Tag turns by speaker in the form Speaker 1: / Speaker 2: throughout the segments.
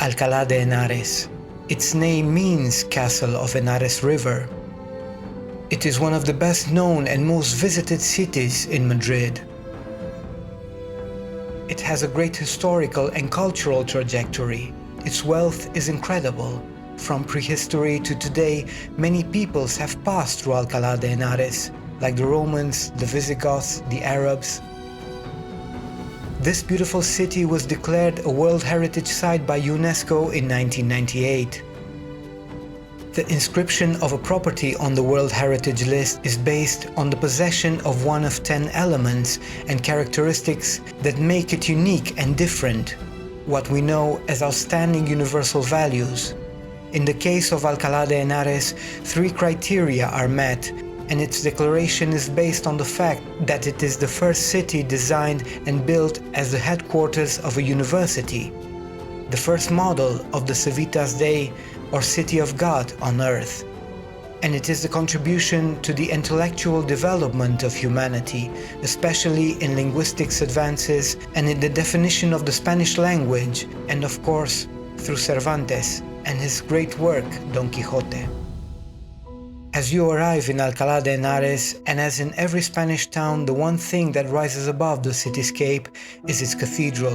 Speaker 1: Alcalá de Henares. Its name means Castle of Henares River. It is one of the best known and most visited cities in Madrid. It has a great historical and cultural trajectory. Its wealth is incredible. From prehistory to today, many peoples have passed through Alcalá de Henares, like the Romans, the Visigoths, the Arabs. This beautiful city was declared a World Heritage Site by UNESCO in 1998. The inscription of a property on the World Heritage List is based on the possession of one of 10 elements and characteristics that make it unique and different, what we know as outstanding universal values. In the case of Alcalá de Henares, 3 criteria are met, and its declaration is based on the fact that it is the first city designed and built as the headquarters of a university, the first model of the Civitas Dei, or City of God on earth, and it is the contribution to the intellectual development of humanity, especially in linguistics advances and in the definition of the Spanish language, and of course, through Cervantes and his great work, Don Quixote. As you arrive in Alcalá de Henares, and as in every Spanish town, the one thing that rises above the cityscape is its cathedral.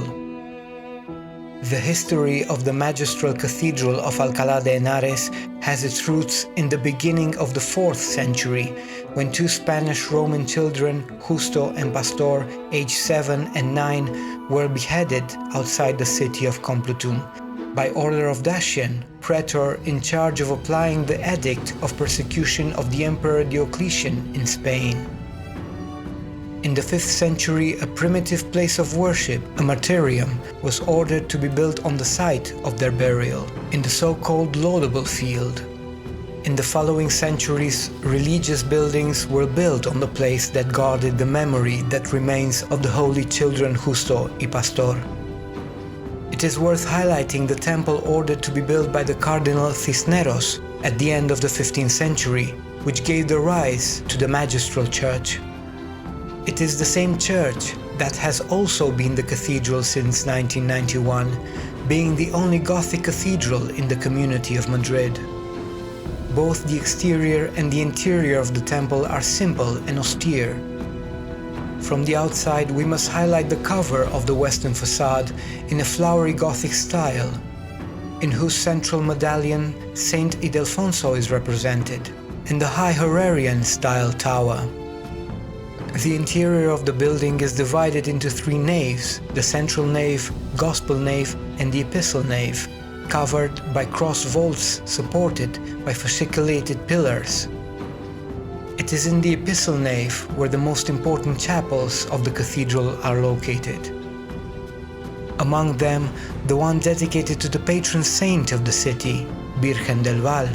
Speaker 1: The history of the magistral cathedral of Alcalá de Henares has its roots in the beginning of the 4th century, when 2 Spanish Roman children, Justo and Pastor, aged 7 and 9, were beheaded outside the city of Complutum, by order of Dacian, praetor in charge of applying the edict of persecution of the Emperor Diocletian in Spain. In the 5th century, a primitive place of worship, a martyrium, was ordered to be built on the site of their burial, in the so-called laudable field. In the following centuries, religious buildings were built on the place that guarded the memory that remains of the holy children Justo y Pastor. It is worth highlighting the temple ordered to be built by the Cardinal Cisneros at the end of the 15th century, which gave the rise to the magistral church. It is the same church that has also been the cathedral since 1991, being the only Gothic cathedral in the community of Madrid. Both the exterior and the interior of the temple are simple and austere. From the outside, we must highlight the cover of the western facade in a flowery Gothic style, in whose central medallion Saint Ildefonso is represented, and the high Herrerian-style tower. The interior of the building is divided into 3 naves, the central nave, gospel nave, and the epistle nave, covered by cross vaults supported by fasciculated pillars. It is in the epistle nave where the most important chapels of the cathedral are located. Among them, the one dedicated to the patron saint of the city, Virgen del Val.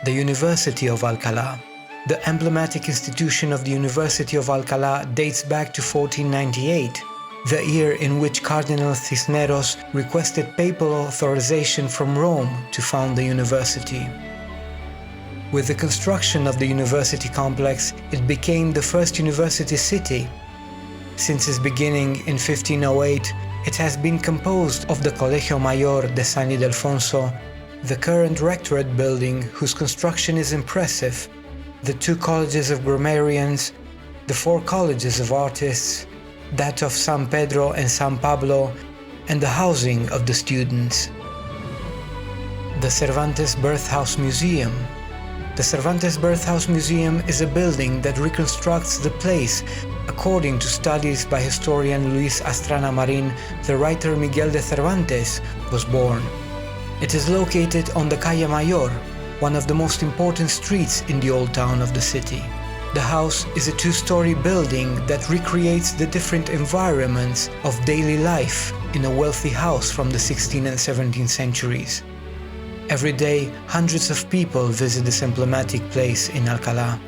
Speaker 1: The University of Alcalá. The emblematic institution of the University of Alcalá dates back to 1498, the year in which Cardinal Cisneros requested papal authorization from Rome to found the university. With the construction of the university complex, it became the first university city. Since its beginning in 1508, it has been composed of the Colegio Mayor de San Ildefonso, the current rectorate building, whose construction is impressive, the 2 colleges of grammarians, the 4 colleges of artists, that of San Pedro and San Pablo, and the housing of the students. The Cervantes Birthhouse Museum. The Cervantes Birthhouse Museum is a building that reconstructs the place according to studies by historian Luis Astrana Marin. The writer Miguel de Cervantes was born. It is located on the Calle Mayor, one of the most important streets in the old town of the city. The house is a 2-story building that recreates the different environments of daily life in a wealthy house from the 16th and 17th centuries. Every day, hundreds of people visit this emblematic place in Alcalá.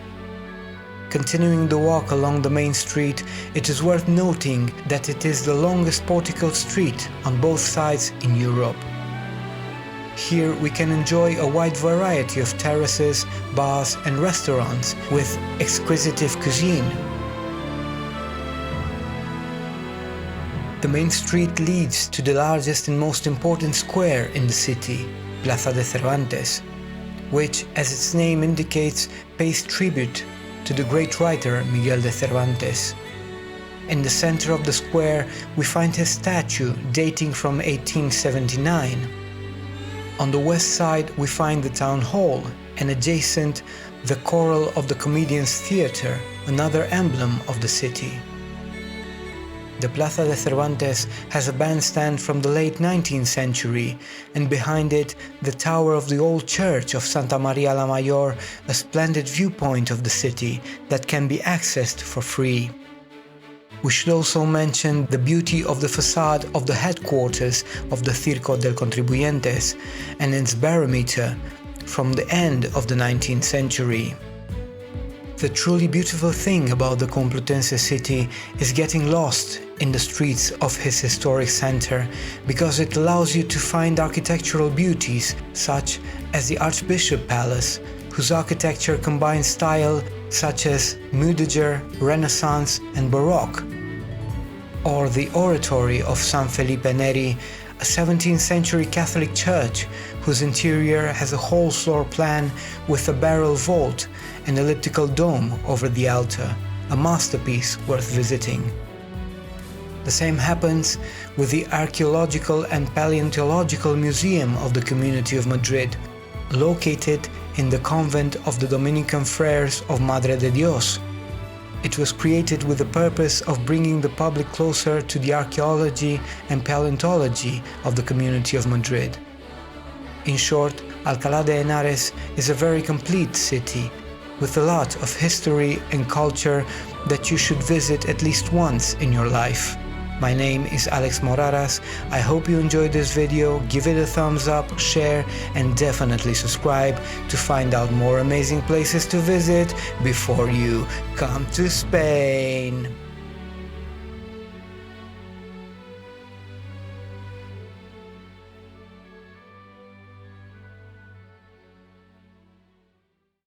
Speaker 1: Continuing the walk along the main street, it is worth noting that it is the longest porticoed street on both sides in Europe. Here we can enjoy a wide variety of terraces, bars and restaurants with exquisitive cuisine. The main street leads to the largest and most important square in the city, Plaza de Cervantes, which, as its name indicates, pays tribute to the great writer Miguel de Cervantes. In the center of the square, we find his statue dating from 1879. On the west side, we find the town hall, and adjacent, the choral of the Comedians' Theatre, another emblem of the city. The Plaza de Cervantes has a bandstand from the late 19th century, and behind it, the tower of the old church of Santa Maria la Mayor, a splendid viewpoint of the city that can be accessed for free. We should also mention the beauty of the facade of the headquarters of the Circo del Contribuyentes and its barometer from the end of the 19th century. The truly beautiful thing about the Complutense city is getting lost in the streets of his historic center, because it allows you to find architectural beauties such as the Archbishop Palace, whose architecture combines style such as Mudejar, Renaissance and Baroque, or the Oratory of San Felipe Neri, a 17th century Catholic church whose interior has a whole floor plan with a barrel vault and elliptical dome over the altar, a masterpiece worth visiting. The same happens with the Archaeological and Paleontological Museum of the Community of Madrid, located in the convent of the Dominican Friars of Madre de Dios. It was created with the purpose of bringing the public closer to the archaeology and paleontology of the Community of Madrid. In short, Alcalá de Henares is a very complete city, with a lot of history and culture that you should visit at least once in your life. My name is Alex Moraras. I hope you enjoyed this video. Give it a thumbs up, share, and definitely subscribe to find out more amazing places to visit before you come to Spain.